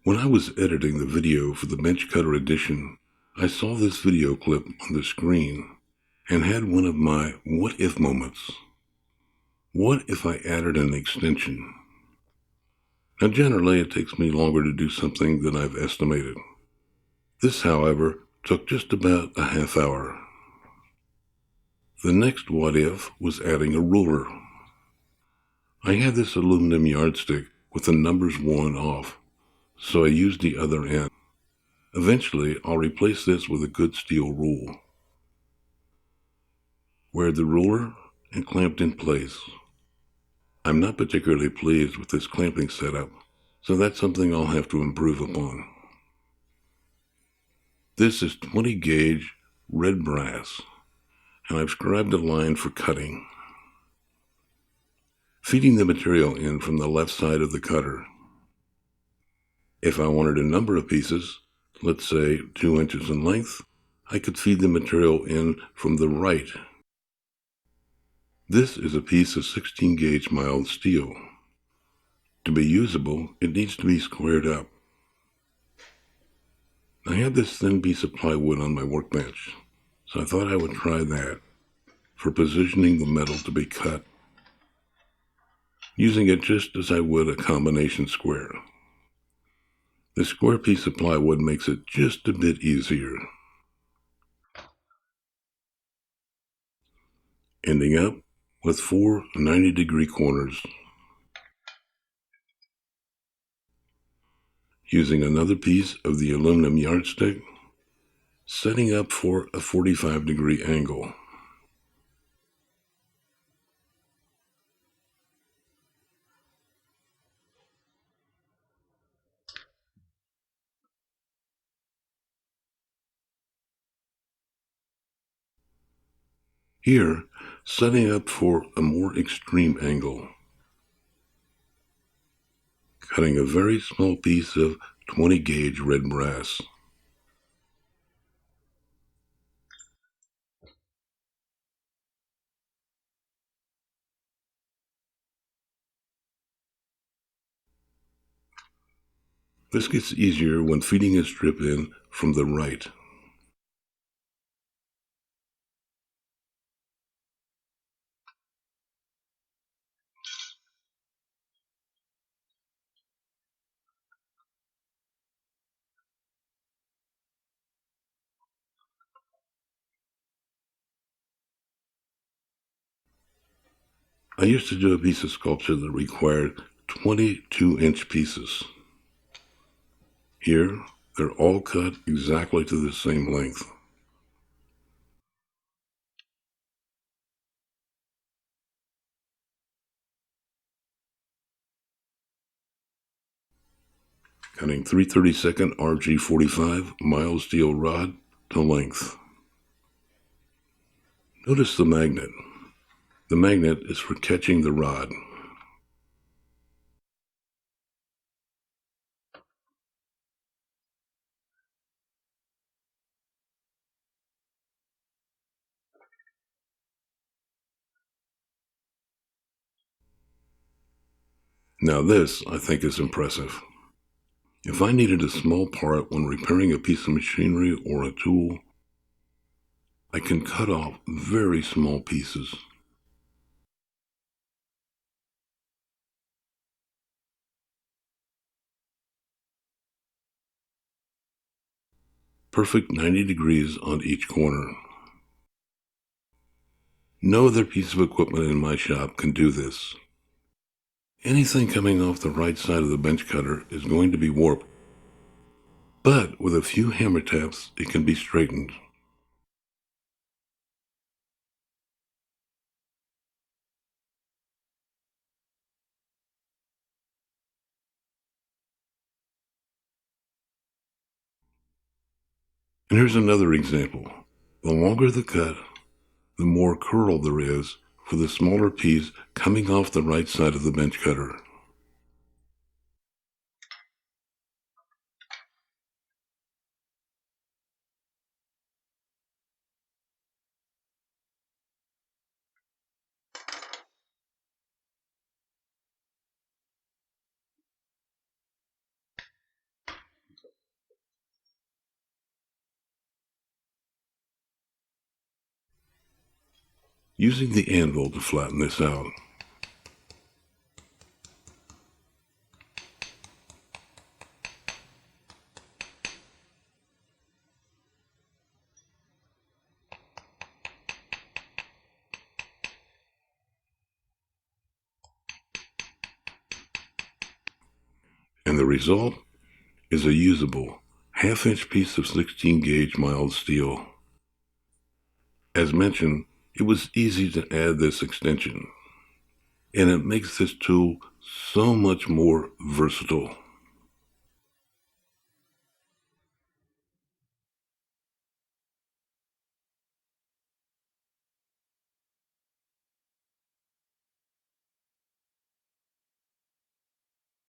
When I was editing the video for the Bench Cutter edition, I saw this video clip on the screen and had one of my what if moments. What if I added an extension? Now generally it takes me longer to do something than I've estimated. This, however, took just about a half hour. The next what if was adding a ruler. I had this aluminum yardstick with the numbers 1 off, so I used the other end. Eventually, I'll replace this with a good steel rule. Wear the ruler and clamped in place. I'm not particularly pleased with this clamping setup, so that's something I'll have to improve upon. This is 20 gauge red brass, and I've scribed a line for cutting. Feeding the material in from the left side of the cutter. If I wanted a number of pieces, let's say 2 inches in length, I could feed the material in from the right. This is a piece of 16 gauge mild steel. To be usable, it needs to be squared up. I had this thin piece of plywood on my workbench, so I thought I would try that for positioning the metal to be cut, using it just as I would a combination square. The square piece of plywood makes it just a bit easier. Ending up with 4 90-degree corners. Using another piece of the aluminum yardstick, setting up for a 45-degree angle. Here, setting up for a more extreme angle. Cutting a very small piece of 20 gauge red brass. This gets easier when feeding a strip in from the right. I used to do a piece of sculpture that required 22-inch pieces. Here, they're all cut exactly to the same length. Cutting 3/32 RG45 mild steel rod to length. Notice the magnet. The magnet is for catching the rod. Now this, I think, is impressive. If I needed a small part when repairing a piece of machinery or a tool, I can cut off very small pieces. Perfect 90 degrees on each corner. No other piece of equipment in my shop can do this. Anything coming off the right side of the bench cutter is going to be warped, but with a few hammer taps, it can be straightened. And here's another example. The longer the cut, the more curl there is for the smaller piece coming off the right side of the bench cutter. using the anvil to flatten this out. And the result is a usable half-inch piece of 16-gauge mild steel. As mentioned, it was easy to add this extension, and it makes this tool so much more versatile.